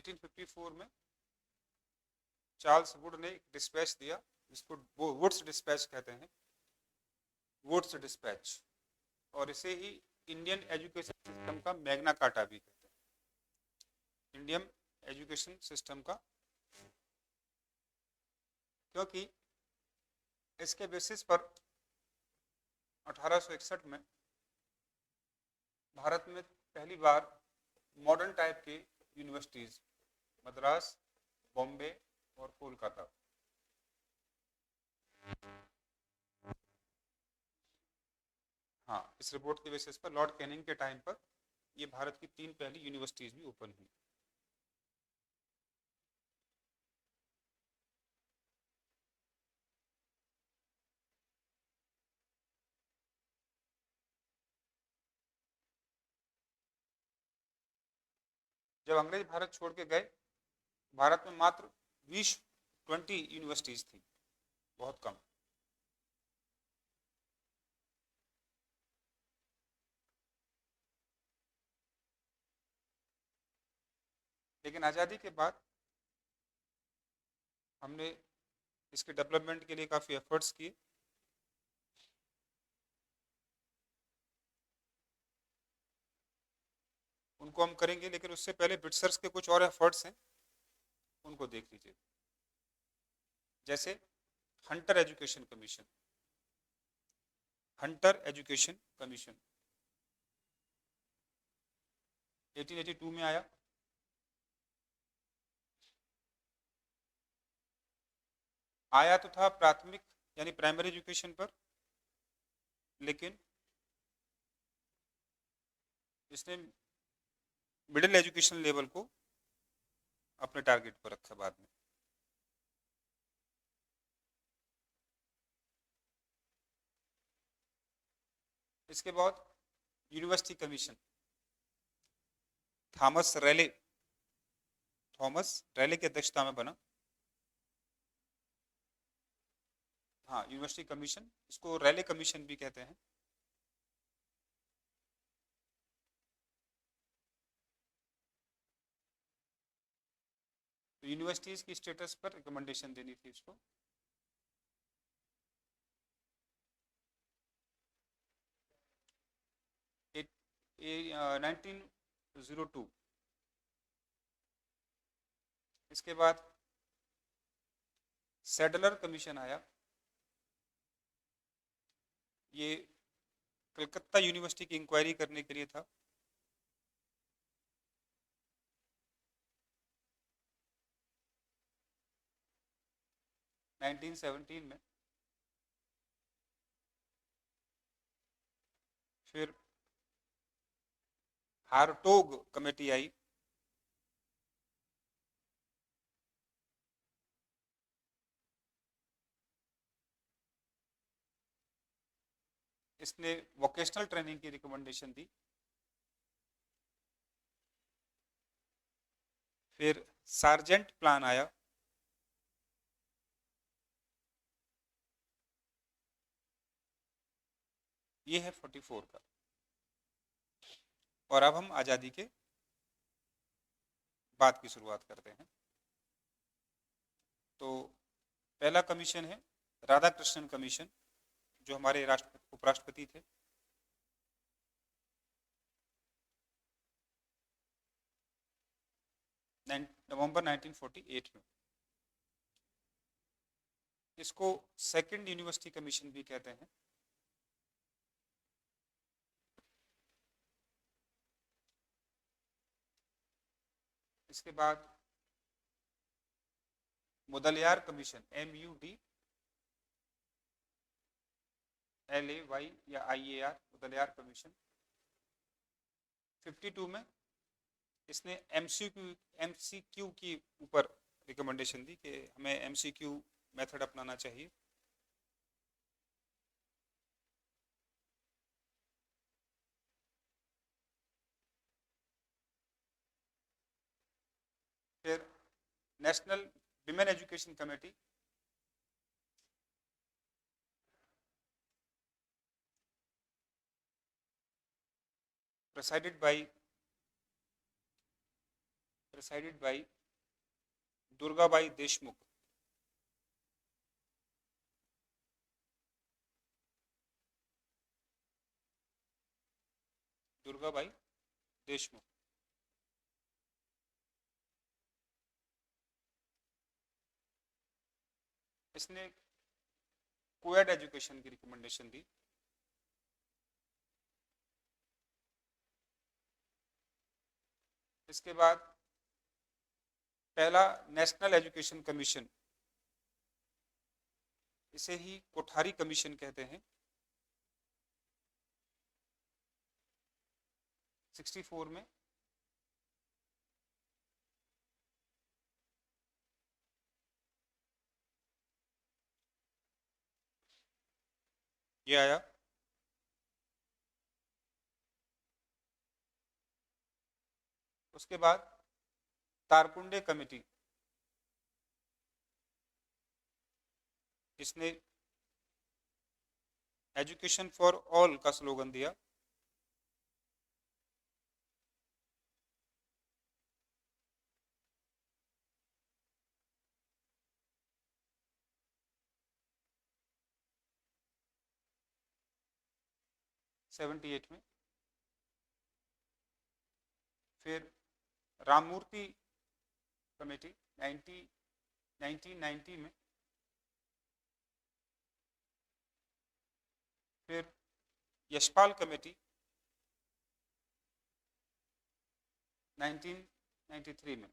1854 में Charles Wood ने एक डिस्पैच दिया, जिसको वुड्स डिस्पैच कहते हैं, वुड्स डिस्पैच, और इसे ही इंडियन एजुकेशन सिस्टम का मैग्ना कार्टा भी कहते हैं, इंडियन एजुकेशन सिस्टम का, क्योंकि इसके बेसिस पर 1861 में भारत में पहली बार मॉडर्न टाइप के यूनिवर्सिटीज मद्रास, बॉम्बे और कोलकाता, हाँ, इस रिपोर्ट के बेसिस पर लॉर्ड कैनिंग के टाइम पर ये भारत की 3 पहली यूनिवर्सिटीज भी ओपन हुई। जब अंग्रेज भारत छोड़ के गए, भारत में मात्र 20 यूनिवर्सिटीज थी, बहुत कम। लेकिन आज़ादी के बाद हमने इसके डेवलपमेंट के लिए काफ़ी एफर्ट्स किए। उनको हम करेंगे, लेकिन उससे पहले ब्रिटिशर्स के कुछ और एफर्ट्स हैं, उनको देख लीजिए। जैसे Hunter education commission, Hunter education commission 1882 में आया। आया तो था प्राथमिक यानी प्राइमरी एजुकेशन पर, लेकिन इसने मिडिल एजुकेशन लेवल को अपने टारगेट पर रखा बाद में। इसके बाद यूनिवर्सिटी कमीशन, थॉमस रैले की अध्यक्षता में बना। हाँ, यूनिवर्सिटी कमीशन, इसको रैले कमीशन भी कहते हैं। तो यूनिवर्सिटीज की स्टेटस पर रिकमेंडेशन देनी थी इसको। एट 1902। इसके बाद सैडलर कमीशन आया। ये कलकत्ता यूनिवर्सिटी की इंक्वायरी करने के लिए था। नाइनटीन 17 में। फिर हार्टोग कमेटी आई। इसने वोकेशनल ट्रेनिंग की रिकमेंडेशन दी। फिर सार्जेंट प्लान आया। ये है 44 का। और अब हम आज़ादी के बाद की शुरुआत करते हैं। तो पहला कमीशन है राधा कृष्णन कमीशन, जो हमारे उपराष्ट्रपति थे। नवंबर 1948 में। इसको सेकंड यूनिवर्सिटी कमीशन भी कहते हैं। इसके बाद मुदलियार कमीशन, MUDLAY या IAR, मुदलियार कमीशन 52 में। इसने MCQ की ऊपर रिकमेंडेशन दी कि हमें MCQ मेथड अपनाना चाहिए। फिर national women education committee, presided by presided by Durgabai Deshmukh. Durgabai Deshmukh. इसने कोएड एजुकेशन की रिकमेंडेशन दी। इसके बाद पहला नेशनल एजुकेशन कमीशन, इसे ही कोठारी कमीशन कहते हैं, 64 में। ये आया। उसके बाद तारकुंडे कमेटी, इसने एजुकेशन फॉर ऑल का स्लोगन दिया। सेवेंटी एट में। फिर राममूर्ति कमेटी 1990 में। फिर यशपाल कमेटी 1993 में।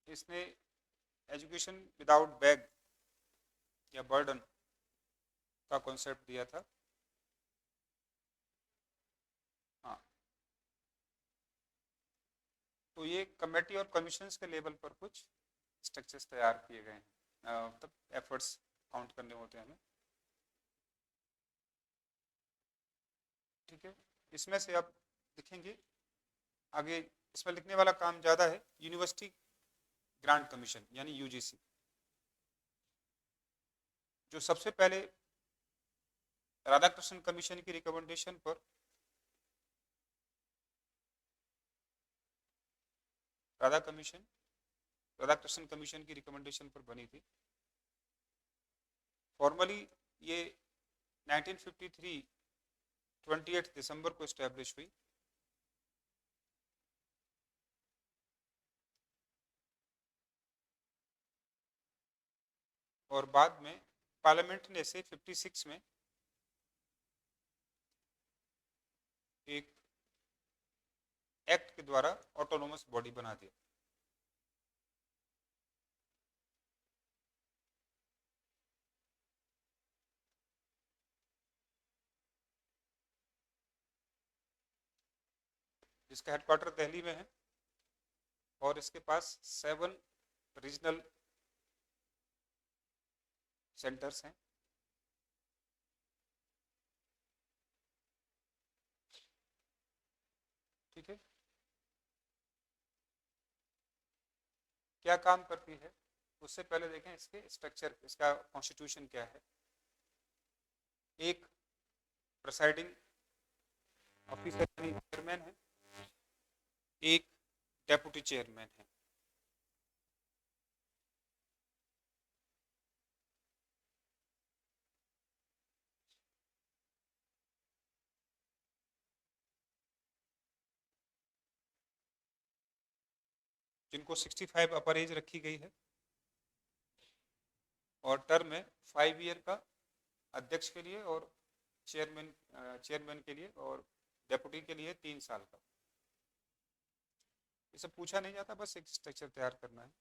इसने एजुकेशन विदाउट बैग या बर्डन का कॉन्सेप्ट दिया था। हाँ, तो ये कमेटी और कमीशंस के लेवल पर कुछ स्ट्रक्चर्स तैयार किए गए हैं, तब एफर्ट्स काउंट करने होते हैं हमें। ठीक है, इसमें से आप लिखेंगे आगे, इसमें लिखने वाला काम ज़्यादा है। यूनिवर्सिटी ग्रांट कमीशन यानी यूजीसी, जो सबसे पहले राधाकृष्णन कमीशन की रिकमेंडेशन पर राधाकृष्णन कमीशन की रिकमेंडेशन पर बनी थी। फॉर्मली ये 1953 28 दिसंबर को एस्टेब्लिश हुई। और बाद में पार्लियामेंट ने इसे 56 में एक एक्ट के द्वारा ऑटोनोमस बॉडी बना दिया। जिसका हेडक्वार्टर दिल्ली में है और इसके पास 7 रीजनल सेंटर्स हैं। ठीक है, क्या काम करती है उससे पहले देखें इसके स्ट्रक्चर, इसका कॉन्स्टिट्यूशन क्या है। एक प्रेसाइडिंग ऑफिसर यानी चेयरमैन है, एक डेप्यूटी चेयरमैन है। जिनको 65 अपर एज रखी गई है और टर्म है 5 ईयर का अध्यक्ष के लिए और चेयरमैन के लिए, और डेप्यूटी के लिए 3 साल का। ये सब पूछा नहीं जाता, बस एक स्ट्रक्चर तैयार करना है।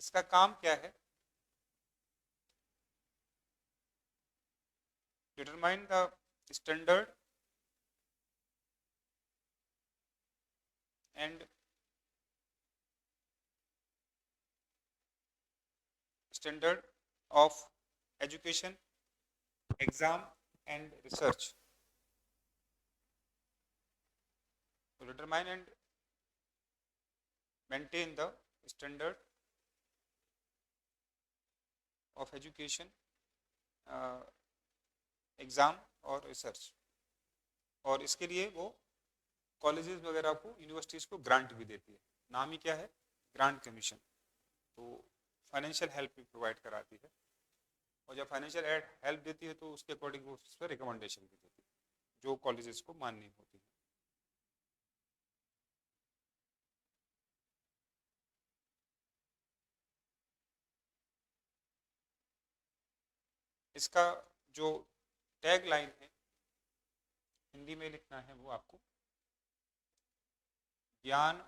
इसका काम क्या है? Determine the standard and standard of education, exam and research. To determine and maintain the standard of education, exam और रिसर्च, और इसके लिए वो कॉलेजेस वगैरह को, यूनिवर्सिटीज़ को ग्रांट भी देती है। नाम ही क्या है, ग्रांट कमीशन। तो फाइनेंशियल हेल्प भी प्रोवाइड कराती है, और जब फाइनेंशियल हेल्प देती है तो उसके अकॉर्डिंग वो उस पर रिकमेंडेशन भी देती है जो कॉलेजेस को माननी होती है। इसका जो टैग लाइन है हिंदी में लिखना है वो आपको, ज्ञान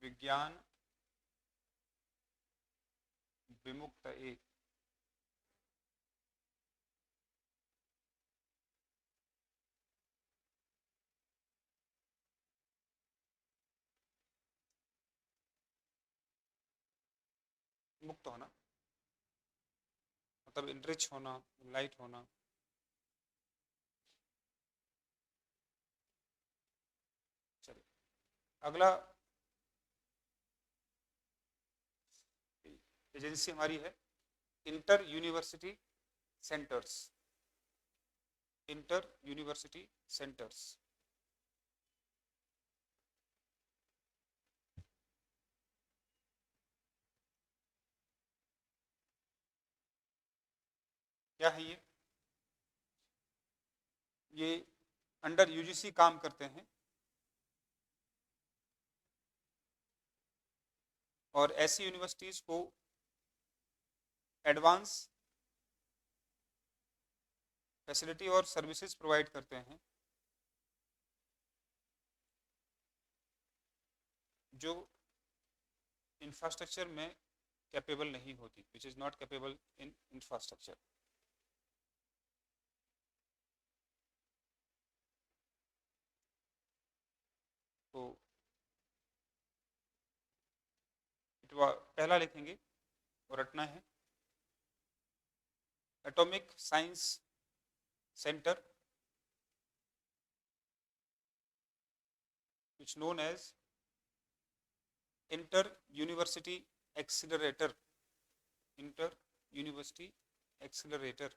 विज्ञान विमुक्त एक। मुक्त होना मतलब इनरिच होना, लाइट होना। चलिए अगला एजेंसी हमारी है inter university centres. Inter university centres क्या है ये अंडर यूजीसी काम करते हैं, और ऐसी यूनिवर्सिटीज को एडवांस फैसिलिटी और सर्विसेज प्रोवाइड करते हैं जो इंफ्रास्ट्रक्चर में कैपेबल नहीं होती, which is not capable in infrastructure. तो पहला लिखेंगे और रटना है, atomic science centre which known as inter university accelerator. Inter university accelerator.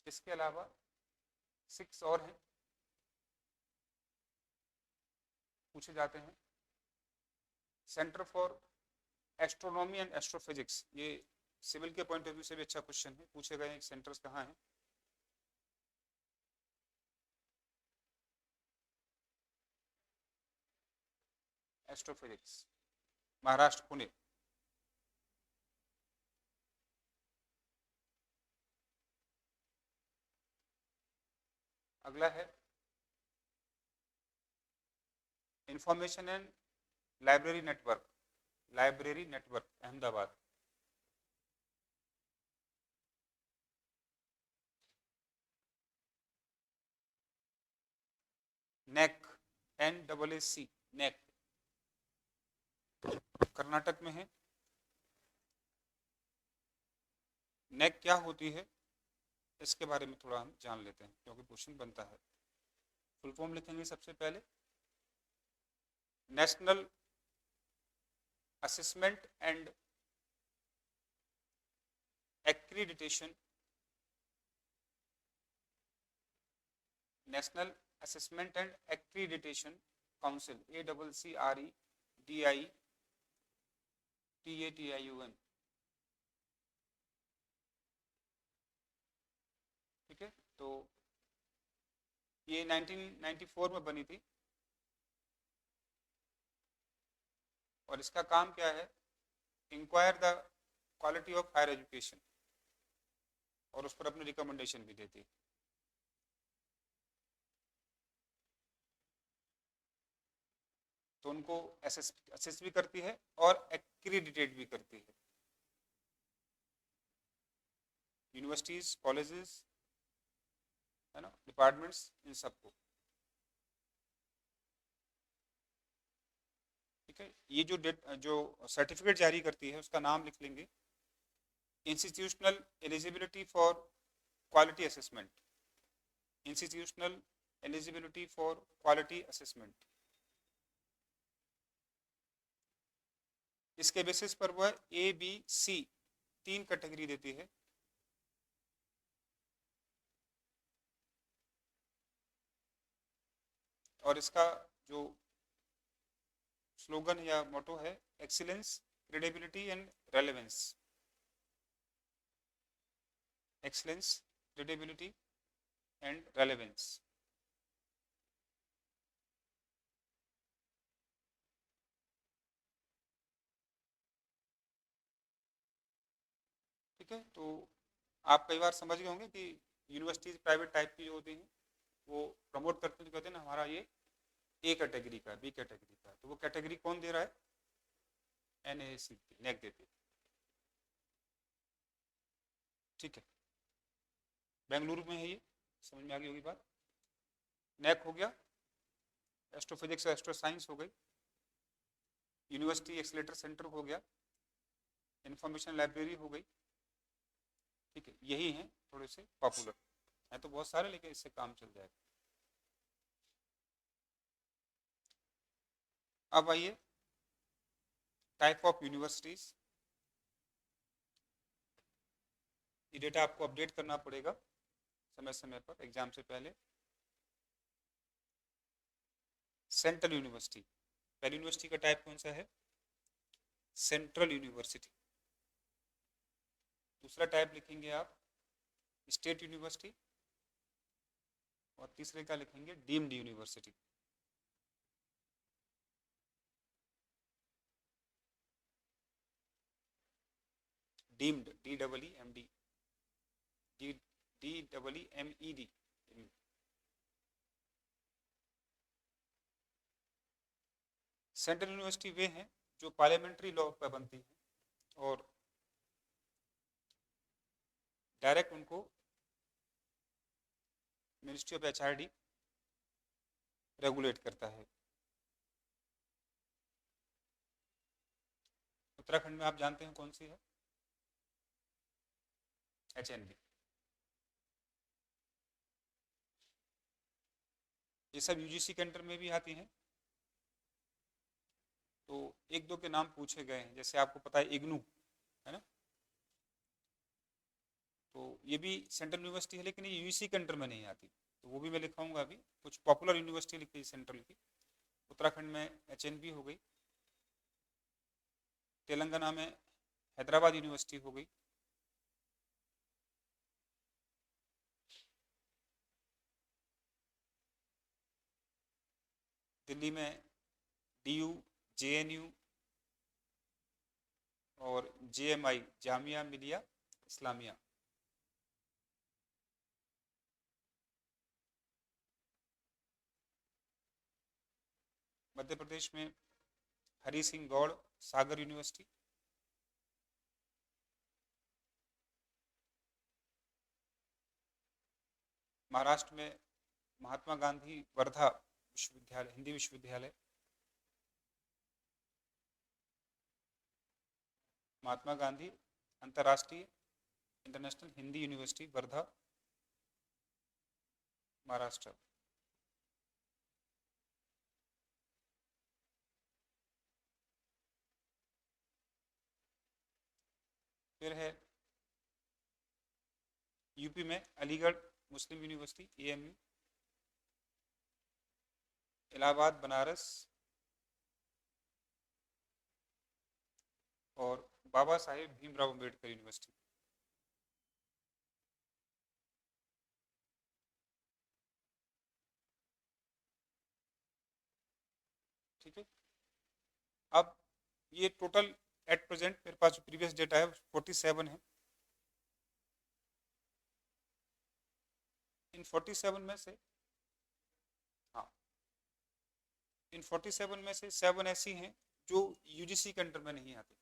इसके अलावा 6 और हैं पूछे जाते हैं। Centre for astronomy and astrophysics, ये सिविल के पॉइंट ऑफ व्यू से भी अच्छा क्वेश्चन है, पूछे गए सेंटर्स कहाँ हैं। एस्ट्रोफिजिक्स महाराष्ट्र पुणे। अगला है information and library network. Library network Ahmedabad. Neck NAAC नेक कर्नाटक में है। नेक क्या होती है इसके बारे में थोड़ा हम जान लेते हैं क्योंकि क्वेश्चन बनता है। फुल फॉर्म लिखेंगे सबसे पहले, national assessment and accreditation. National assessment and accreditation council, ACCREDITATIUN। ठीक है, तो ये 1994 में बनी थी, और इसका काम क्या है, inquire the quality of higher education, और उस पर अपनी रिकमेंडेशन भी देती है। तो उनको असेस भी करती है और एक्रीडिटेट भी करती है, यूनिवर्सिटीज, कॉलेजेस, है ना, डिपार्टमेंट्स, इन सबको। ठीक है, ये जो सर्टिफिकेट जारी करती है उसका नाम लिख लेंगे, institutional eligibility for quality assessment. Institutional eligibility for quality assessment. इसके बेसिस पर वह A B C 3 कैटेगरी देती है, और इसका जो स्लोगन या मोटो है, excellence, credibility and relevance. Excellence, credibility and relevance. ठीक है, तो आप कई बार समझ गए होंगे कि यूनिवर्सिटीज प्राइवेट टाइप की जो होती हैं वो प्रमोट करते हैं, तो कहते हैं ना हमारा ये ए कैटेगरी का, बी कैटेगरी का, तो वो कैटेगरी कौन दे रहा है? NAAC, नेक देती है। ठीक है, बेंगलुरु में है ये, समझ में आ गई होगी बात। नेक हो गया, एस्ट्रोफिजिक्स एस्ट्रो साइंस हो गई, यूनिवर्सिटी एक्सीलेटर सेंटर हो गया, इंफॉर्मेशन लाइब्रेरी हो गई। ठीक है, यही है थोड़े से पॉपुलर, है तो बहुत सारे, लेकिन इससे काम चल जाएगा। अब आइए टाइप ऑफ यूनिवर्सिटीज। ये डेटा आपको अपडेट करना पड़ेगा समय समय पर एग्जाम से पहले। सेंट्रल यूनिवर्सिटी, पहली यूनिवर्सिटी का टाइप कौन सा है? Central university. दूसरा टाइप लिखेंगे आप स्टेट यूनिवर्सिटी, और तीसरे का लिखेंगे deemed university. Deemed, DEEMD, DEEMED। Central university वे हैं जो पार्लियामेंट्री लॉ पर बनती हैं और डायरेक्ट उनको मिनिस्ट्री ऑफ HRD रेगुलेट करता है। उत्तराखंड में आप जानते हैं कौन सी है? HND। ये सब UGC के अंडर में भी आती हैं। तो एक दो के नाम पूछे गए हैं, जैसे आपको पता है इग्नू, है ना, तो ये भी सेंट्रल यूनिवर्सिटी है, लेकिन ये UGC के अंडर में नहीं आती, तो वो भी मैं लिखाऊंगा अभी। कुछ पॉपुलर यूनिवर्सिटी लिखी सेंट्रल की। उत्तराखंड में HNB हो गई, तेलंगाना में हैदराबाद यूनिवर्सिटी हो गई, दिल्ली में DU, JNU और JMI, जामिया मिलिया इस्लामिया। मध्य प्रदेश में हरी सिंह गौड़ सागर यूनिवर्सिटी। महाराष्ट्र में महात्मा गांधी वर्धा विश्वविद्यालय, हिंदी विश्वविद्यालय। महात्मा गांधी अंतर्राष्ट्रीय इंटरनेशनल हिंदी यूनिवर्सिटी वर्धा, महाराष्ट्र। फिर है यूपी में अलीगढ़ मुस्लिम यूनिवर्सिटी AMU, इलाहाबाद बनारस और बाबा साहेब भीमराव अम्बेडकर यूनिवर्सिटी। ठीक है, अब ये टोटल एट प्रेजेंट मेरे पास जो प्रीवियस डेटा है 47 है। इन 47 में से, हाँ, इन 47 में से 7 ऐसी हैं जो UGC के अंडर में नहीं आती,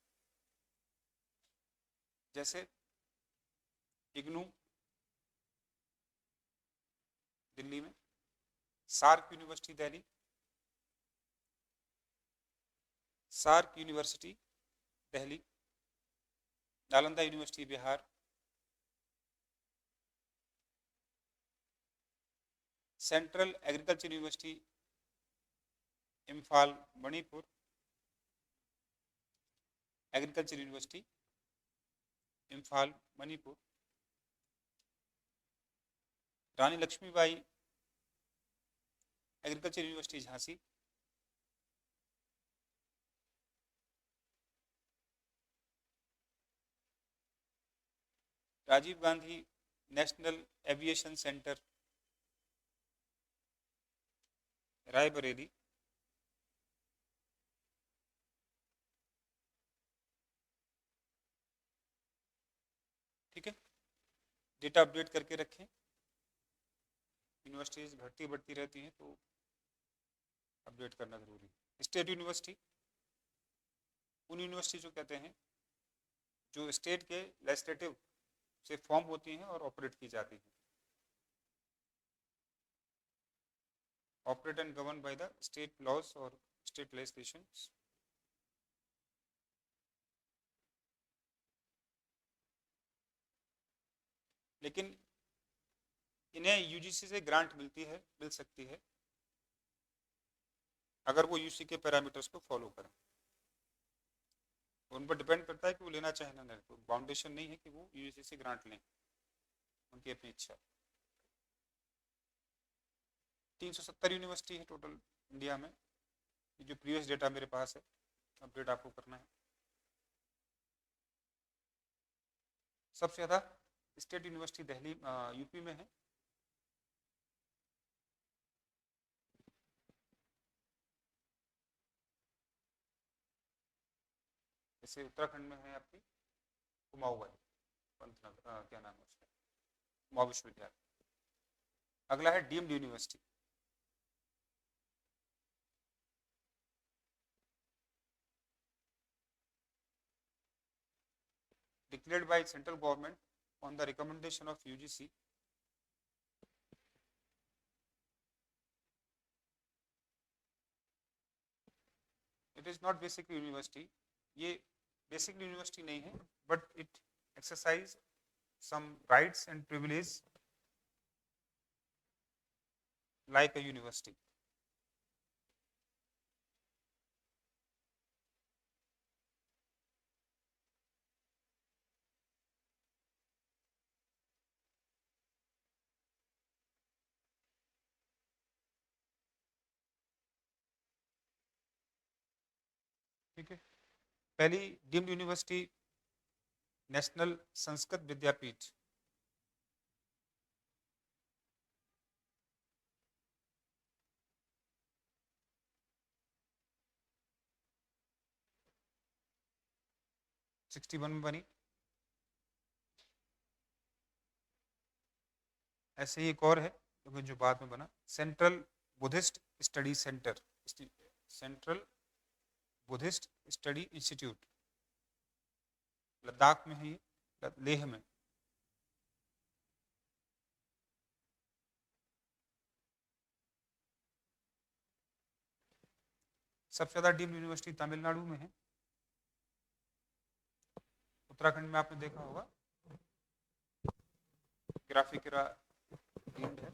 जैसे इग्नू दिल्ली में, SAARC university Delhi, SAARC university Delhi, Nalanda university Bihar, central agriculture university Imphal Manipur, agriculture university Imphal Manipur, Rani Laxmibai agriculture university Jhansi, Rajiv Gandhi national aviation centre Raebareli, ठीक है। डेटा अपडेट करके रखें, यूनिवर्सिटीज घटती बढ़ती रहती हैं तो अपडेट करना जरूरी है। स्टेट यूनिवर्सिटी उन यूनिवर्सिटी जो कहते हैं जो स्टेट के लेजिस्लेटिव से फॉर्म होती हैं और ऑपरेट की जाती हैं, operate and govern by the state laws और स्टेट लेजिस्लेशन। लेकिन इन्हें यूजीसी से ग्रांट मिल सकती है अगर वो यूजीसी के पैरामीटर्स को फॉलो करें। उन पर डिपेंड करता है कि वो लेना चाहे ना, तो फाउंडेशन नहीं है कि वो यूजीसी से ग्रांट लें, उनकी अपनी इच्छा। 370 यूनिवर्सिटी है टोटल इंडिया में, जो प्रीवियस डेटा मेरे पास है, अपडेट आपको करना है। सबसे ज़्यादा स्टेट यूनिवर्सिटी दिल्ली यूपी में है, जैसे उत्तराखंड में है आपकी कुमाऊं वाली पंतनगर, क्या नाम है उसका, कुमाऊं विश्वविद्यालय। अगला है deemed university, declared by central government on the recommendation of UGC. It is not basically university, ये basically university नहीं है, but it exercise some rights and privilege like a university. ठीक है। पहली डीम्ड यूनिवर्सिटी नेशनल संस्कृत विद्यापीठ, sixty one में बनी। ऐसे ही एक और है जो बाद में बना, central Buddhist study centre, central Buddhist study institute, Ladakh में है ये, लेह में। सबसे ज्यादा डीम्ड यूनिवर्सिटी तमिलनाडु में है, उत्तराखंड में आपने देखा होगा ग्राफिकरा डीम्ड है।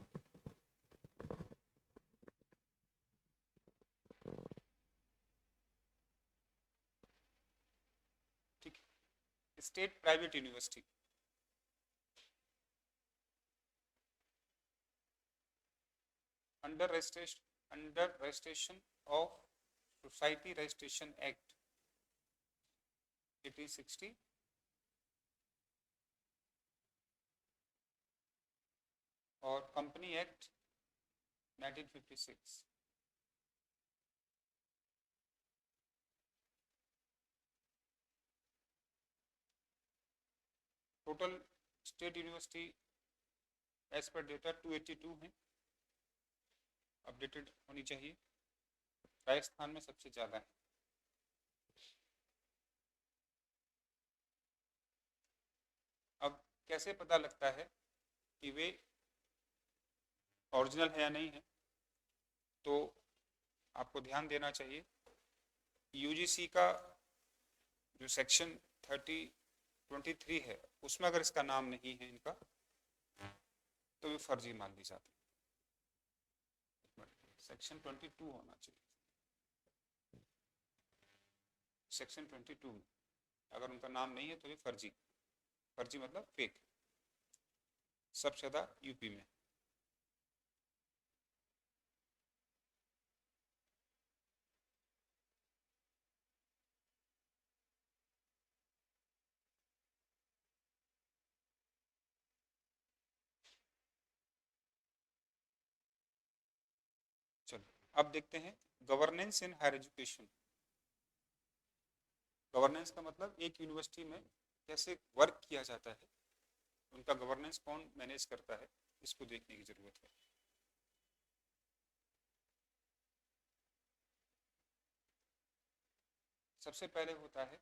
ठीक है। State private university, under registration of society registration act 1860 और company act 1956। Total state university as per data 282 है, अपडेटेड होनी चाहिए। राजस्थान में सबसे ज़्यादा है। अब कैसे पता लगता है कि वे ओरिजिनल है या नहीं है, तो आपको ध्यान देना चाहिए यूजीसी का जो सेक्शन 23 है उसमें अगर इसका नाम नहीं है इनका तो वे फर्जी मान ली जाती है। सेक्शन 22 होना चाहिए, सेक्शन 22 में अगर उनका नाम नहीं है तो ये फर्जी, फर्जी मतलब फेक। सबसे ज़्यादा यूपी में। अब देखते हैं governance in higher education. Governance का मतलब एक यूनिवर्सिटी में कैसे वर्क किया जाता है, उनका गवर्नेंस कौन मैनेज करता है, इसको देखने की जरूरत है। सबसे पहले होता है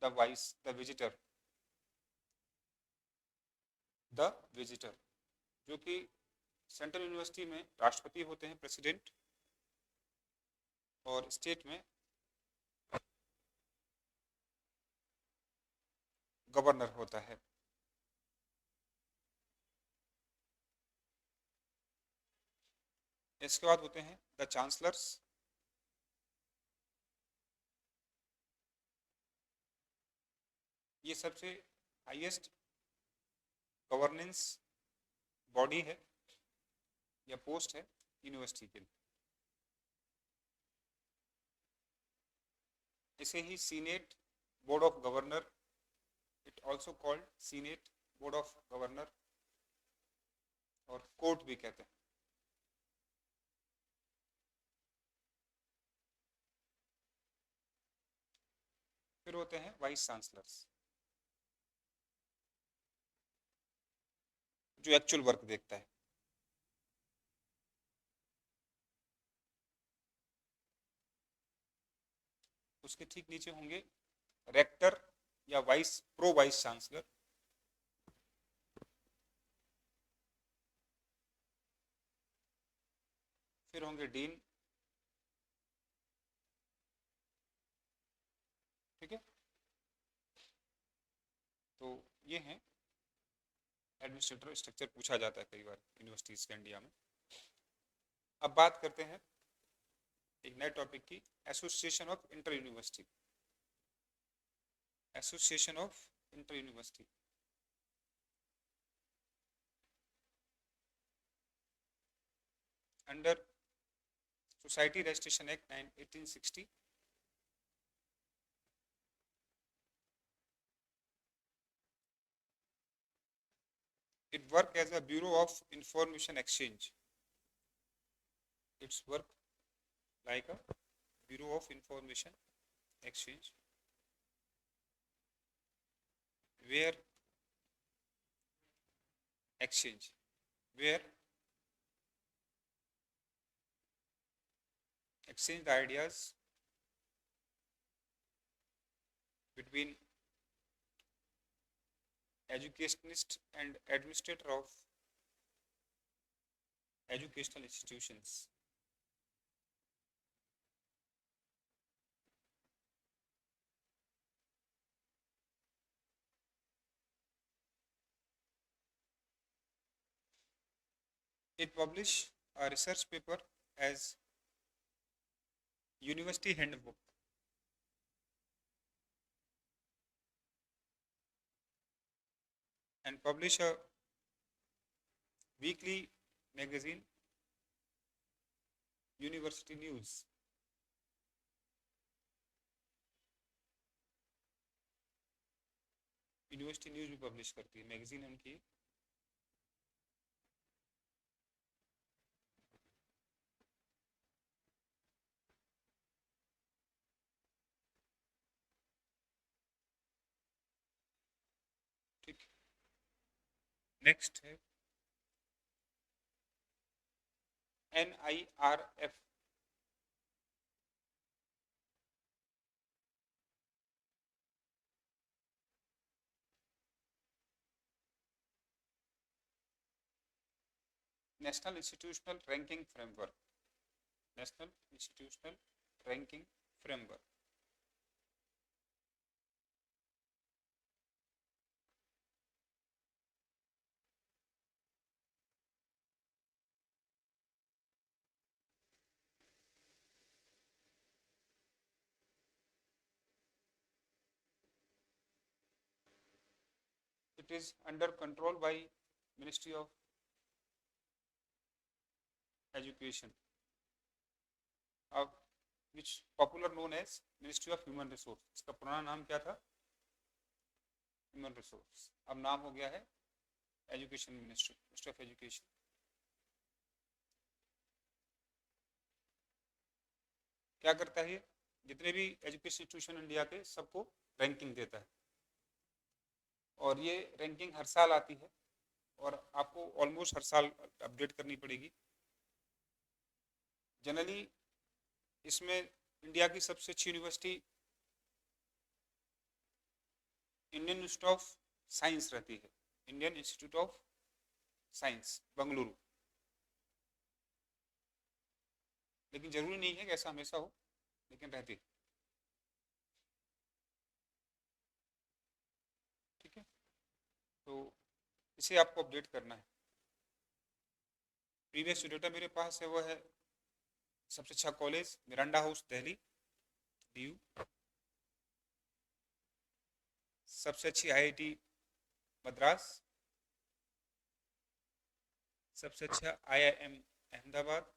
द विजिटर, द विजिटर, जो कि सेंट्रल यूनिवर्सिटी में राष्ट्रपति होते हैं, प्रेसिडेंट, और स्टेट में गवर्नर होता है। इसके बाद होते हैं द चांसलर्स, ये सबसे हाईएस्ट गवर्नेंस बॉडी है या पोस्ट है यूनिवर्सिटी के लिए। इसे ही senate board of governor, it also called senate board of governor, और कोर्ट भी कहते हैं। फिर होते हैं वाइस चांसलर्स, जो एक्चुअल वर्क देखता है। उसके ठीक नीचे होंगे रेक्टर या प्रो वाइस चांसलर, फिर होंगे डीन, ठीक है। तो ये हैं एडमिनिस्ट्रेटर स्ट्रक्चर, पूछा जाता है कई बार यूनिवर्सिटीज के इंडिया में। अब बात करते हैं एक नए टॉपिक की, association of inter university. Association of inter university under society registration act 1860, it work as a bureau of information exchange. Its work like a bureau of information exchange, where exchange the ideas between educationist and administrator of educational institutions. It publish a research paper as University Handbook, and publish a weekly magazine, University News. University news भी publish करती है, magazine उनकी। ठीक, next है NIRF, national institutional ranking framework, national institutional ranking framework. It is under control by Ministry of Education, which popular known as Ministry of Human Resource। इसका पुराना नाम क्या था? Human resource. अब नाम हो गया है education ministry, ministry of education. क्या करता है, जितने भी एजुकेशन इंस्टीट्यूशन इंडिया के सबको रैंकिंग देता है, और ये रैंकिंग हर साल आती है और आपको ऑलमोस्ट हर साल अपडेट करनी पड़ेगी। जनरली इसमें इंडिया की सबसे अच्छी university Indian institute of science रहती है, Indian institute of science Bengaluru. लेकिन जरूरी नहीं है कि ऐसा हमेशा हो, लेकिन रहती है। ठीक है, तो इसे आपको अपडेट करना है। प्रीवियस जो डेटा मेरे पास है वो है सबसे अच्छा college Miranda house Delhi DU, सबसे अच्छी IIT मद्रास, सबसे अच्छा IIM अहमदाबाद,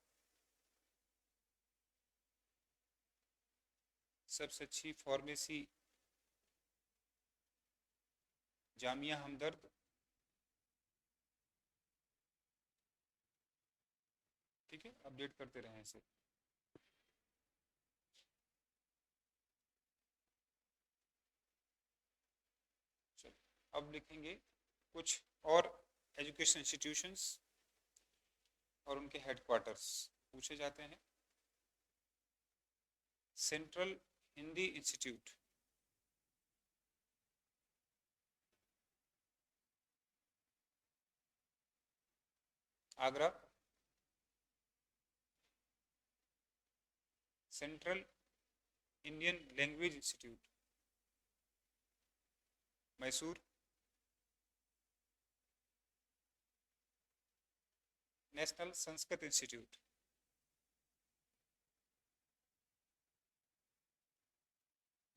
सबसे अच्छी फार्मेसी जामिया हमदर्द, ठीक है, अपडेट करते रहें इसे। चलो अब लिखेंगे कुछ और एजुकेशन इंस्टीट्यूशंस और उनके हेडक्वार्टर्स पूछे जाते हैं। Central Hindi institute, Agra. Central Indian language institute, Mysore. National Sanskrit institute,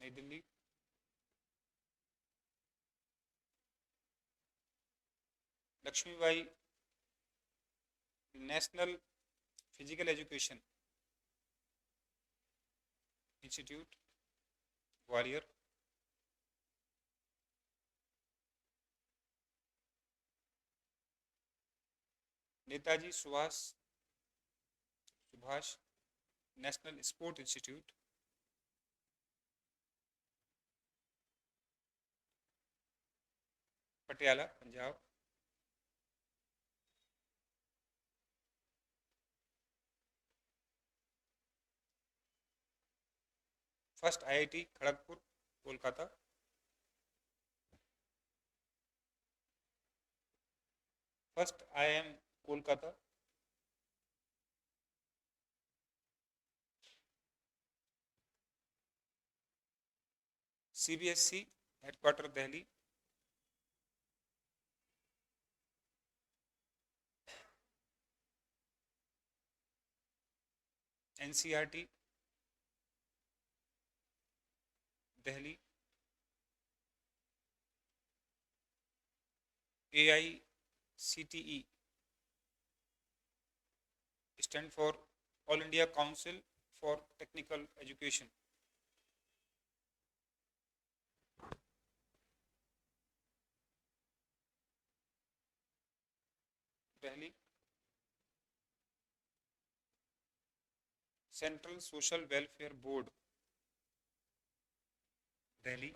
New Delhi. Laxmibai national physical education institute, Gwalior. Netaji Subhash national sport institute, Patiala, Punjab. First IIT Kharagpur, Kolkata. First IIM Kolkata. CBSE headquarter Delhi. NCERT Delhi. AICTE stand for all India council for technical education, Delhi. Central social welfare board, Delhi.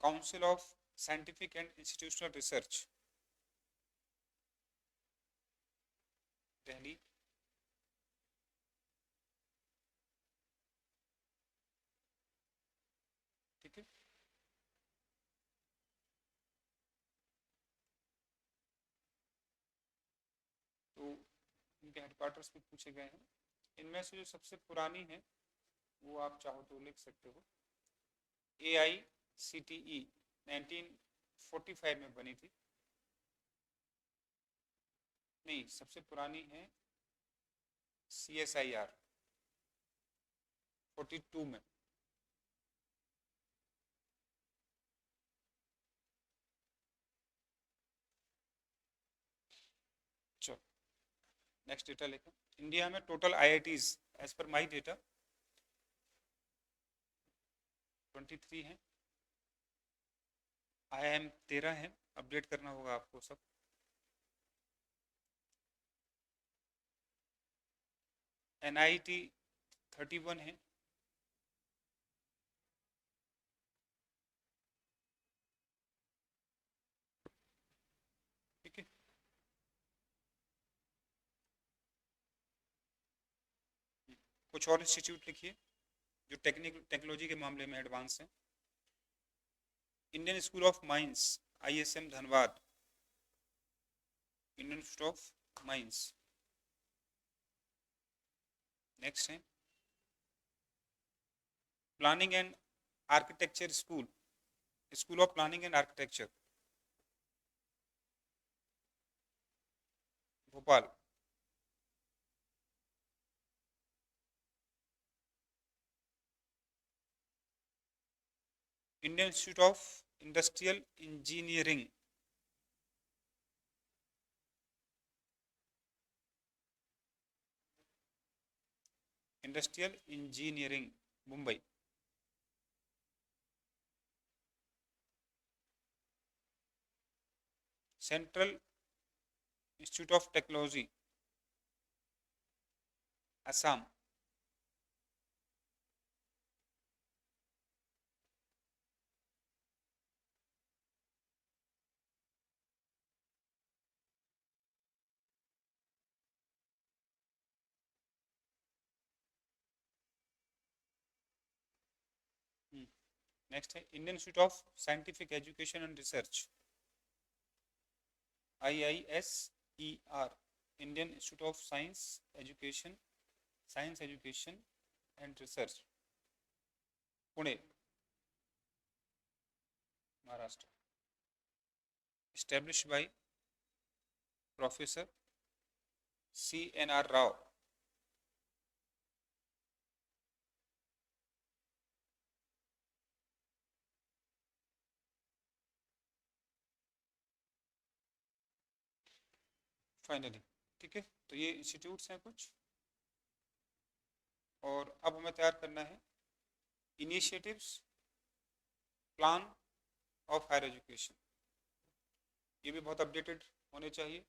Council of scientific and institutional research, Delhi. ठीक है, तो इनके headquarters भी पूछे गए हैं। इनमें से जो सबसे पुरानी है वो आप चाहो तो लिख सकते हो। AICTE 1945 में बनी थी। नहीं, सबसे पुरानी है CSIR 42 में। चलो नेक्स्ट डेटा लिखें। इंडिया में total IITs as per my data 23 हैं, IIM 13 है, अपडेट करना होगा आपको सब। NIT 31 है, ठीक है। कुछ और इंस्टीट्यूट लिखिए जो टेक्नोलॉजी के मामले में एडवांस हैं। Indian school of mines, ISM Dhanbad, Indian institute of mines. Next है planning and architecture school, school of planning and architecture, Bhopal. Indian institute of industrial engineering, industrial engineering Mumbai. Central institute of technology, Assam. Next है Indian institute of scientific education and research, IISER, Indian institute of science education and research, Pune, Maharashtra. established by Professor CNR Rao, finally, ठीक है। तो ये institutes हैं कुछ, और अब हमें तैयार करना है initiatives plan of higher education. ये भी बहुत अपडेटेड होने चाहिए,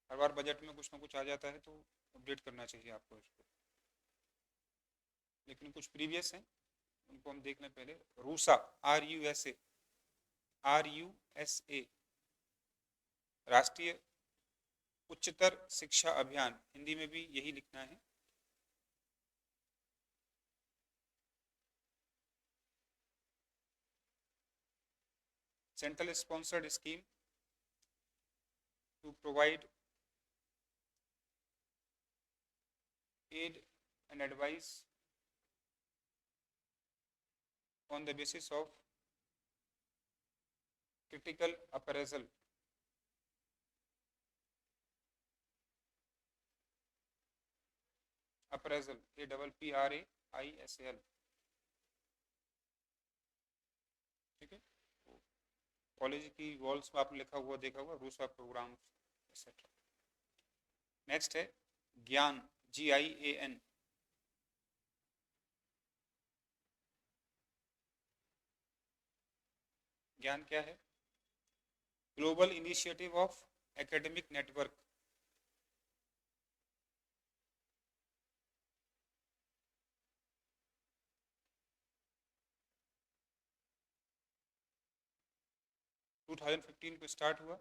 हर बार बजट में कुछ ना कुछ आ जाता है तो अपडेट करना चाहिए आपको इसको। लेकिन कुछ प्रीवियस हैं उनको हम देख लें पहले। रूसा, RUSA, राष्ट्रीय उच्चतर शिक्षा अभियान, हिंदी में भी यही लिखना है। Central sponsored scheme to provide aid and advice on the basis of critical appraisal, APPRAISAL, ठीक है। कॉलेज की वॉल्स में आपने लिखा हुआ देखा हुआ रूसा प्रोग्राम एक्सेट्रा। नेक्स्ट है ज्ञान, GIAN, ज्ञान क्या है? Global initiative of academic network, टू 2015 को स्टार्ट हुआ।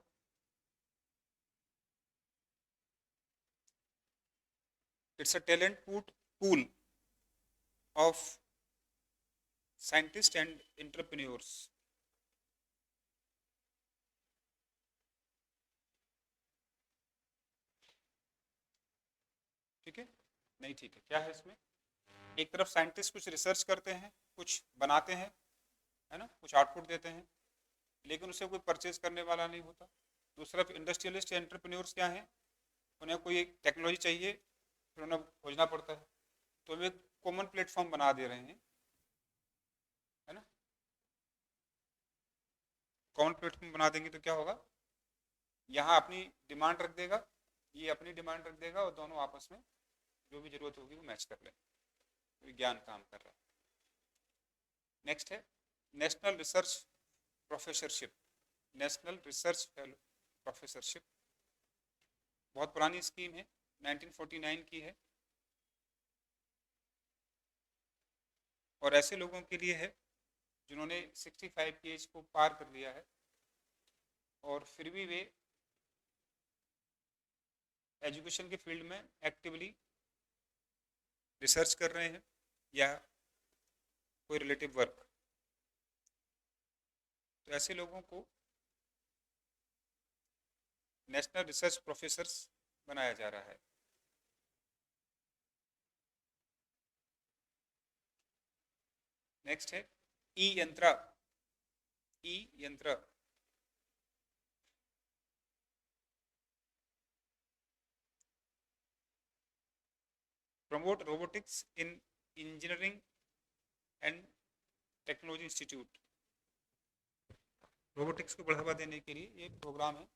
It's a talent pool of scientist and entrepreneurs. ठीक है, नहीं ठीक है, क्या है इसमें? एक तरफ साइंटिस्ट कुछ रिसर्च करते हैं, कुछ बनाते हैं, है ना, कुछ आउटपुट देते हैं, लेकिन उसे कोई परचेज करने वाला नहीं होता। दूसरी तरफ इंडस्ट्रियलिस्ट या एंटरप्रेन्योर्स क्या हैं, उन्हें कोई एक टेक्नोलॉजी चाहिए, फिर उन्हें खोजना पड़ता है, तो हम एक कॉमन प्लेटफॉर्म बना दे रहे हैं, है ना। कॉमन प्लेटफॉर्म बना देंगे तो क्या होगा, यहाँ अपनी डिमांड रख देगा, ये अपनी डिमांड रख देगा, और दोनों आपस में जो भी जरूरत होगी वो मैच कर ले। विज्ञान काम कर रहा है। नेक्स्ट है national research professorship, national research fellow professorship, बहुत पुरानी स्कीम है, 1949 की है, और ऐसे लोगों के लिए है जिन्होंने 65 की एज को पार कर लिया है और फिर भी वे एजुकेशन के फील्ड में एक्टिवली रिसर्च कर रहे हैं या कोई रिलेटिव वर्क। तो ऐसे लोगों को नेशनल रिसर्च प्रोफेसर्स बनाया जा रहा है। नेक्स्ट है ई यंत्र। ई यंत्र promote robotics in engineering and technology institute. Robotics को बढ़ावा देने के लिए ये प्रोग्राम है।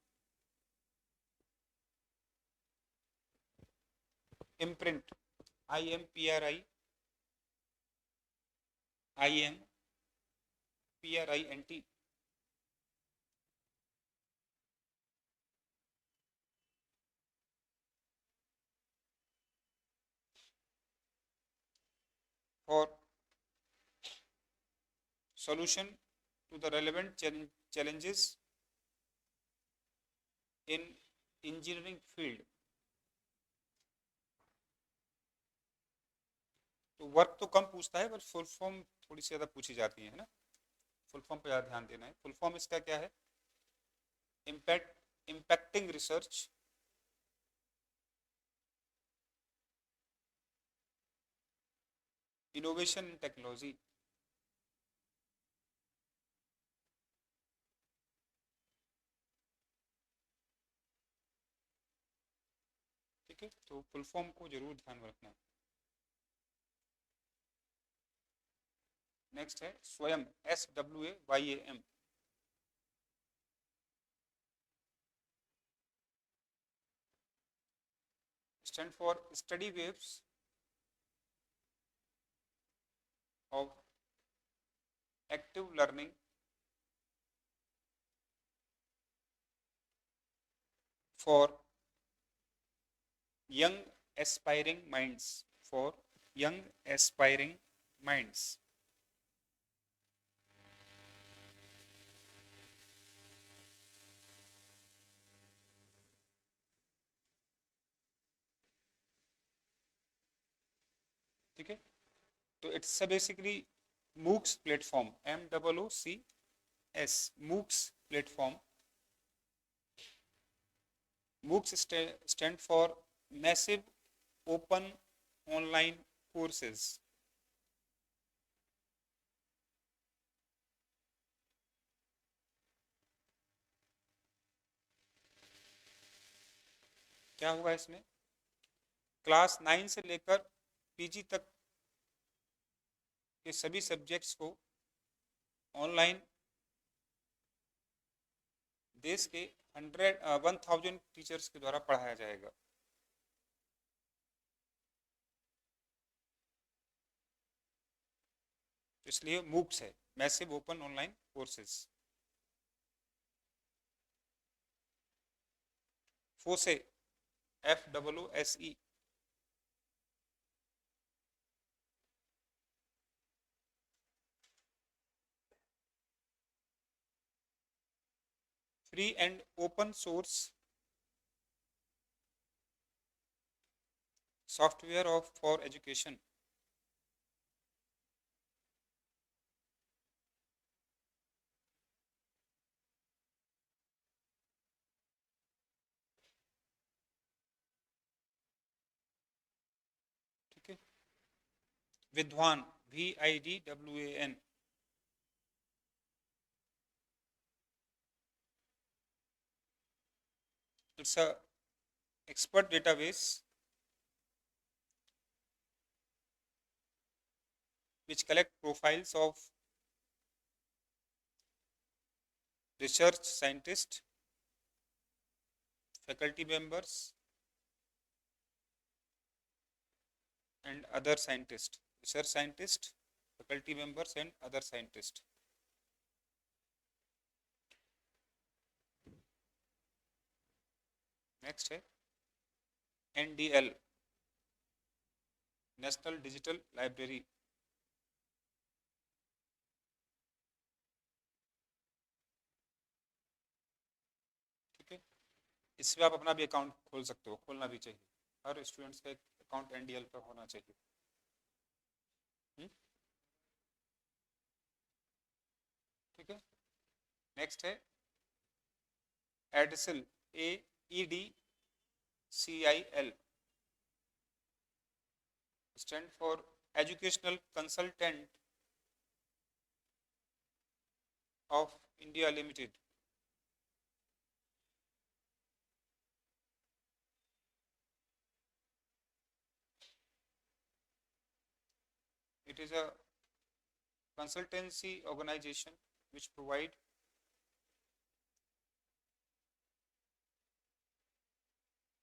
Imprint, IMPRINT, for solution to the relevant challenges in engineering field। तो वर्क तो कम पूछता है, पर फुल फॉर्म थोड़ी सी ज़्यादा पूछी जाती है ना। फुल फॉर्म पे ज़्यादा ध्यान देना है। फुल फॉर्म इसका क्या है? Impacting research, innovation in technology. ठीक है, तो फुल फॉर्म को जरूर ध्यान में रखना है। नेक्स्ट है स्वयं, SWAYAM। Stand for study waves of active learning for young aspiring minds, for young aspiring minds। ठीक है, तो it's basically MOOCs platform, MOOCs, MOOCs platform. MOOCs stand for massive open online courses। क्या होगा इसमें? Class 9 से लेकर PG तक के सभी सब्जेक्ट्स को ऑनलाइन देश के 1000 टीचर्स के द्वारा पढ़ाया जाएगा। इसलिए MOOCs है, massive open online courses. FOSE, FOOSE, free and open source software of for education. ठीक है, विद्वान, VIDWAN, it's a expert database which collect profiles of research scientists, faculty members and other scientists, research scientists, faculty members and other scientists। Next है NDL, national digital library. ठीक है, इसमें आप अपना भी अकाउंट खोल सकते हो, खोलना भी चाहिए, हर स्टूडेंट्स का एक अकाउंट NDL पर होना चाहिए। ठीक है, नेक्स्ट है EdCIL, AEDCIL, stand for educational consultant of India limited. It is a consultancy organization which provide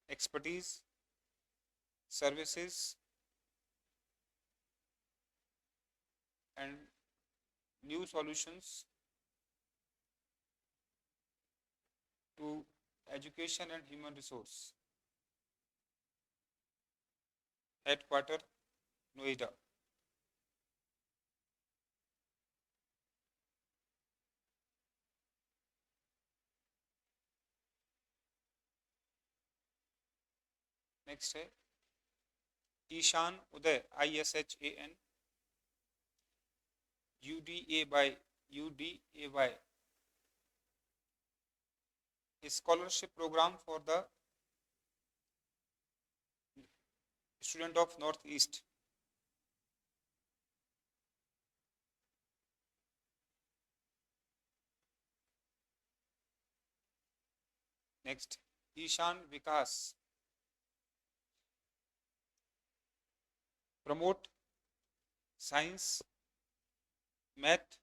expertise, services and new solutions to education and human resource, headquarter Noida। Next है Ishan Uday, ISHAN UDAY, scholarship program for the student of Northeast। Next Ishan Vikas, promote science, math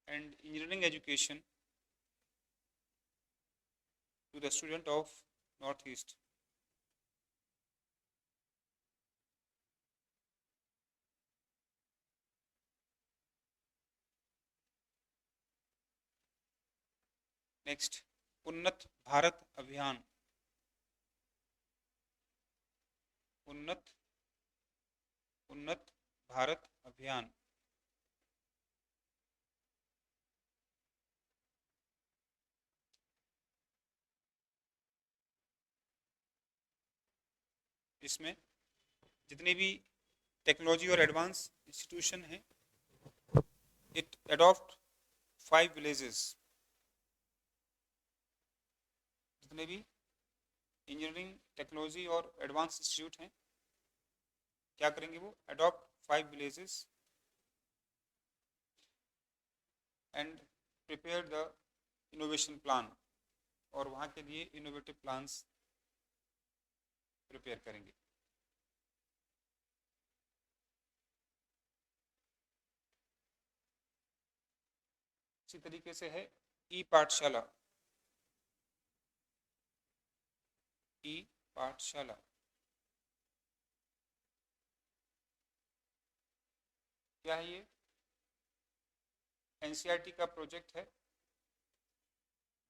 and engineering education to the student of Northeast। Next Unnat Bharat अभियान, उन्नत उन्नत भारत अभियान। इसमें जितने भी technology और advance institution हैं, इट अडॉप्ट 5 विलेजेस। जितने भी इंजीनियरिंग टेक्नोलॉजी और एडवांस इंस्टीट्यूट हैं, क्या करेंगे वो, adopt 5 villages and prepare the innovation plan, और वहाँ के लिए इनोवेटिव प्लान्स प्रिपेयर करेंगे। इसी तरीके से है ई पाठशाला, ई पाठशाला क्या है ये, NCERT का प्रोजेक्ट है।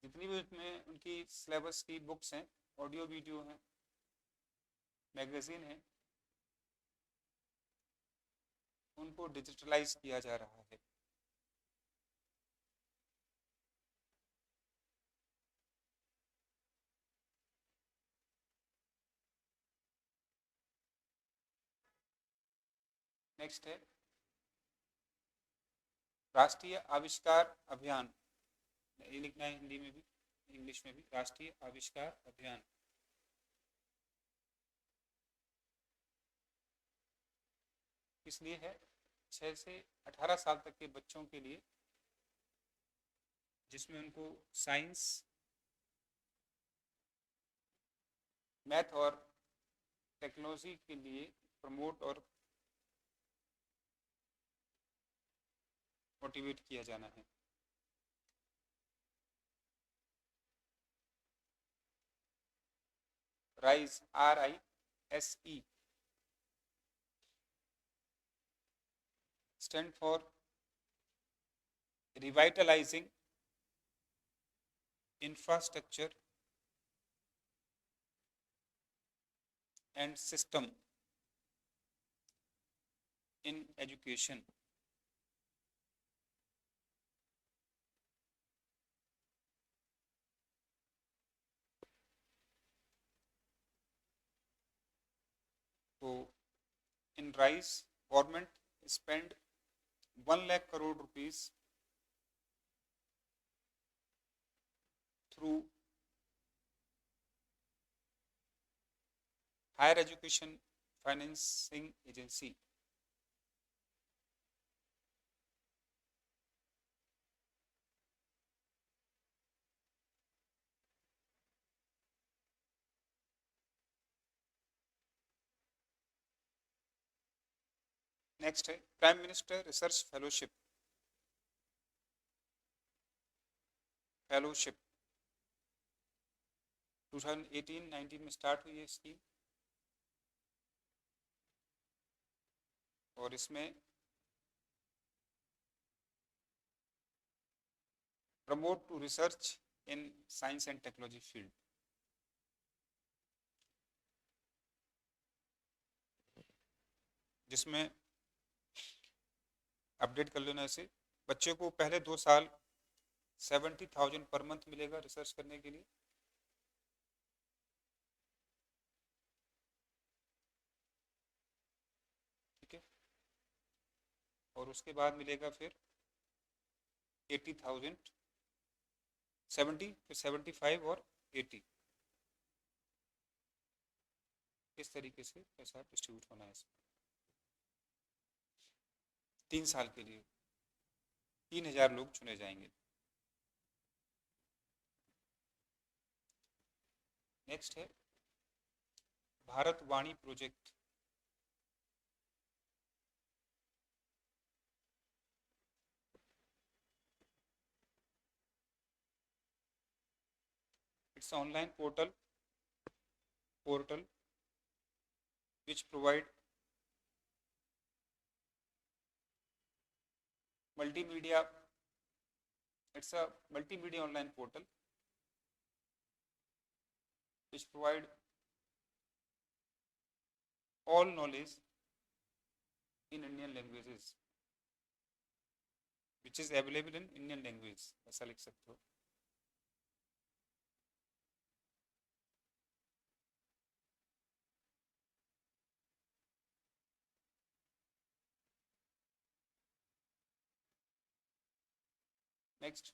जितनी भी उसमें उनकी सिलेबस की बुक्स हैं, ऑडियो वीडियो हैं, मैगजीन है, उनको डिजिटलाइज किया जा रहा है। नेक्स्ट है राष्ट्रीय आविष्कार अभियान, ये लिखना है हिंदी में भी इंग्लिश में भी, राष्ट्रीय आविष्कार अभियान। इसलिए है 6 से 18 साल तक के बच्चों के लिए, जिसमें उनको साइंस, मैथ और टेक्नोलॉजी के लिए प्रमोट और मोटिवेट किया जाना है। Rise, RISE, stand for revitalizing infrastructure and system in education. So in RISE, government spend 1 lakh crore rupees through higher education financing agency. Next है प्राइम मिनिस्टर रिसर्च फेलोशिप 2018-19 में start हुई है scheme और इसमें promote to research in science and technology field. जिसमें update कर लेना इसे, बच्चे को पहले 2 साल 70,000 पर मंथ मिलेगा रिसर्च करने के लिए। ठीक है, और उसके बाद मिलेगा फिर 80,000, 70, फिर 75 और 80, इस तरीके से पैसा डिस्ट्रीब्यूट होना है। 3 साल के लिए 3,000 लोग चुने जाएंगे। नेक्स्ट है Bharat Vani project. It's online portal which provide multimedia. It's a multimedia online portal which provide all knowledge in Indian languages, which is available in Indian language, ऐसा लिख सकते हो। Next,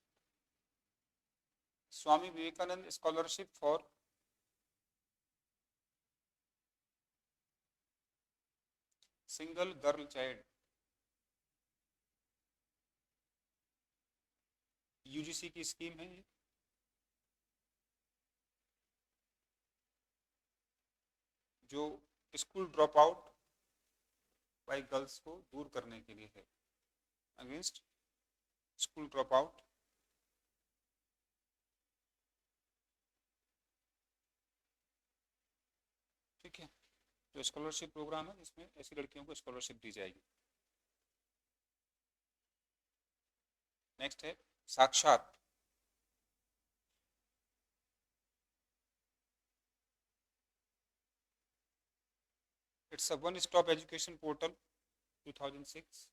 Swami Vivekananda scholarship for single girl child, UGC की scheme है ये। जो school drop out by girls को दूर करने के लिए है, अगेंस्ट स्कूल ड्रॉप आउट। ठीक है, जो स्कॉलरशिप प्रोग्राम है जिसमें ऐसी लड़कियों को स्कॉलरशिप दी जाएगी। नेक्स्ट है Sakshat. It's a one stop education portal 2006,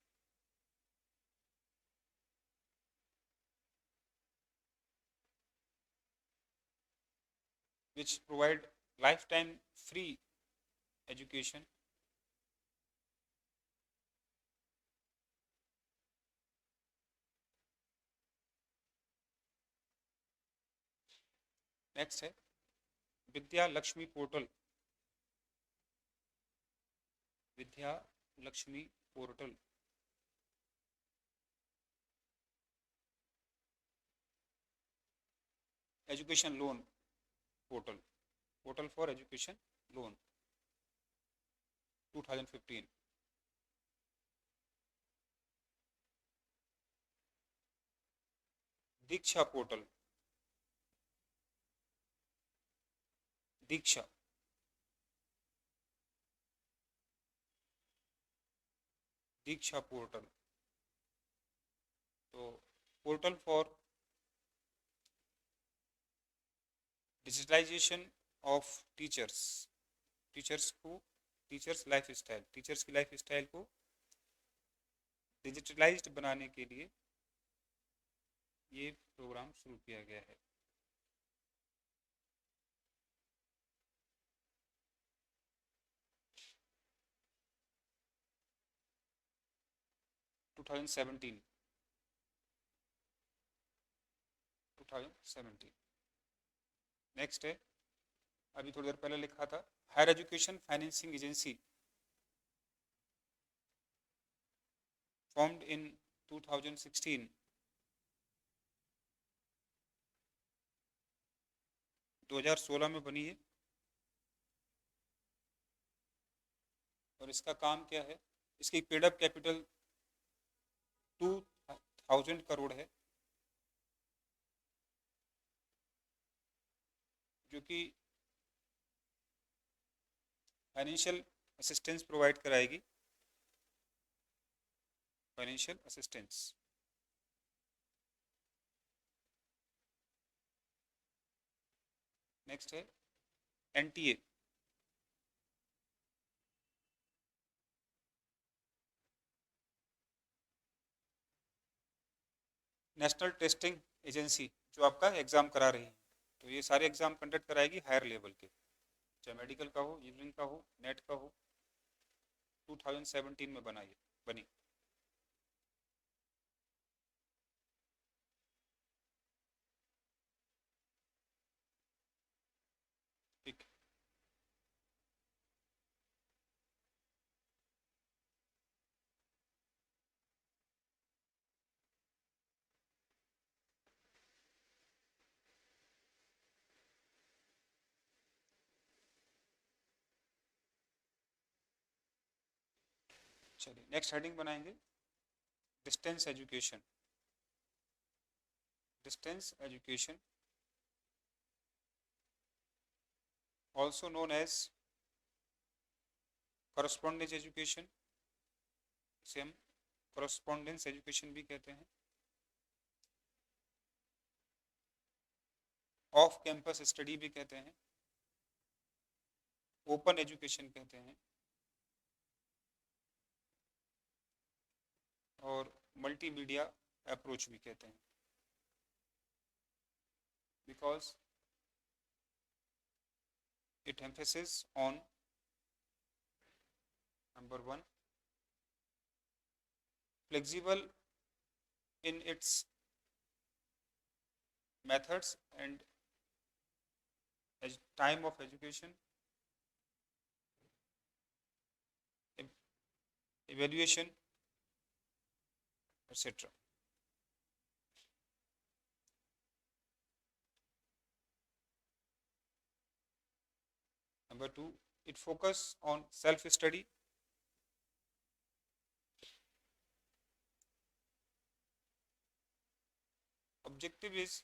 which provide lifetime free education next है Vidya Lakshmi portal, Vidya Lakshmi portal education loan portal for education loan 2015। Diksha portal, Diksha portal, तो portal for digitalization of teachers teachers life style, teachers की life style को digitalized बनाने के लिए ये programme शुरू किया गया है। Two thousand 2017। नेक्स्ट है, अभी थोड़ी देर पहले लिखा था, higher education financing agency formed in 2016, 2016 में बनी है। और इसका काम क्या है, इसकी पेड अप कैपिटल 2000 करोड़ है, जो कि फाइनेंशियल असिस्टेंस प्रोवाइड कराएगी, फाइनेंशियल असिस्टेंस। नेक्स्ट है एनटीए, नेशनल टेस्टिंग एजेंसी, जो आपका एग्जाम करा रही है। तो ये सारे एग्जाम कंडक्ट कराएगी हायर लेवल के, चाहे मेडिकल का हो, इंजीनियरिंग का हो, नेट का हो। 2017 में बनी। ठीक, चलिए नेक्स्ट हेडिंग बनाएंगे, distance education. Distance education also known as correspondence education, इसे हम करस्पॉन्डेंस एजुकेशन भी कहते हैं, ऑफ कैंपस स्टडी भी कहते हैं, ओपन एजुकेशन कहते हैं, और मल्टीमीडिया अप्रोच भी कहते हैं। Because it emphasizes on number 1, flexible in its methods and time of education, evaluation, etc. Number 2, it focuses on self-study. Objective is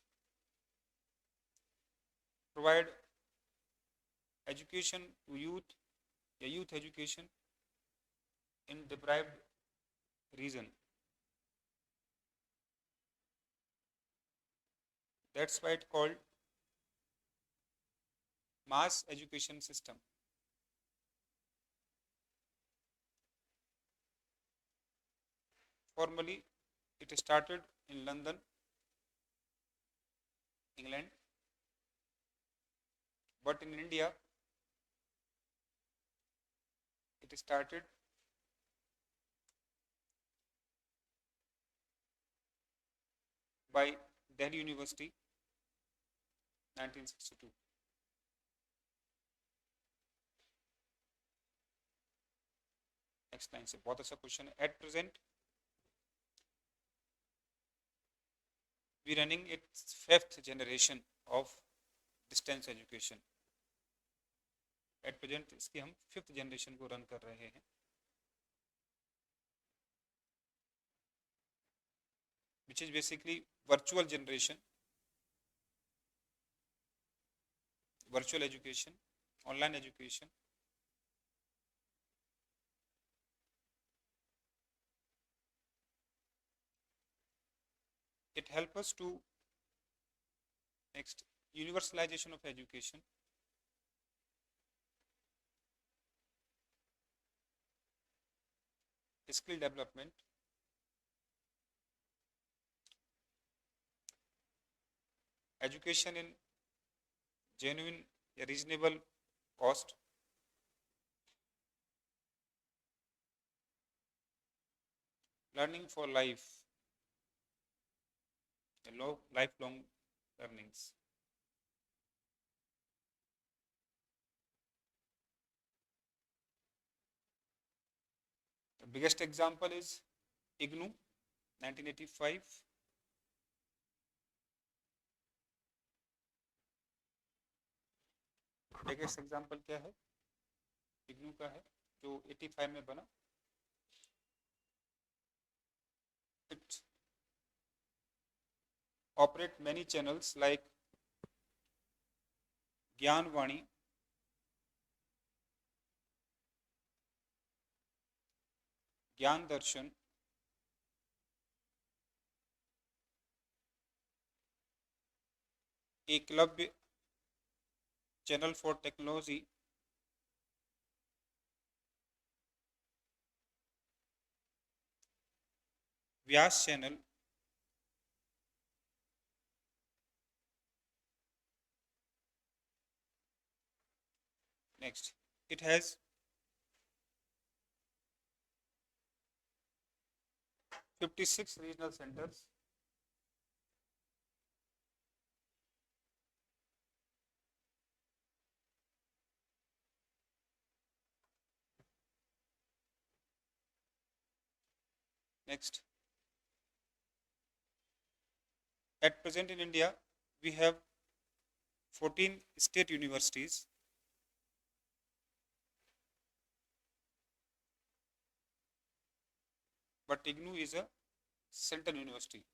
provide education to youth education in deprived region. That's why it's called mass education system. Formally, it started in London, England, but in India, it started by Delhi University, 1962. Next line से बहुत अच्छा question है। At present we running its 5th generation of distance education. At present इसकी हम 5th generation को run कर रहे हैं, which is basically virtual generation, virtual education, online education. It helps us to next universalization of education. skill development, education in genuine reasonable cost, learning for life, lifelong learnings. The biggest example is IGNOU 1985. Biggest example क्या है? इग्नू का है जो 85 में बना. It operate many channels like Gyan Vani, Gyan Darshan, Eklavya channel for technology, Vyas channel, next it has 56 regional centers, next at present in India we have 14 state universities, but IGNOU is a central university.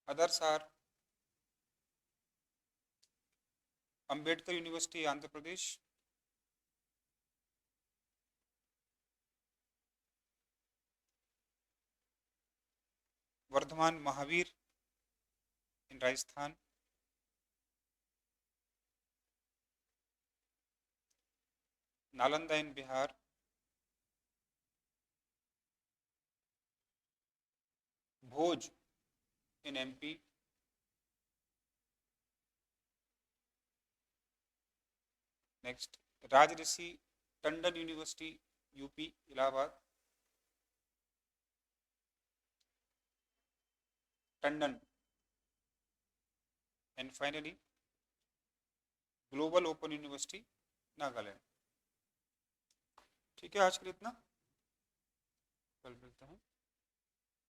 Others are Ambedkar University, Andhra Pradesh, Vardhaman Mahavir in Rajasthan, Nalanda in Bihar, Bhoj in MP, next Rajrishi Tandon University, UP, Allahabad, Tandon, and finally Global Open University, Nagaland. ठीक है, आज के लिए इतना, कल मिलते हैं.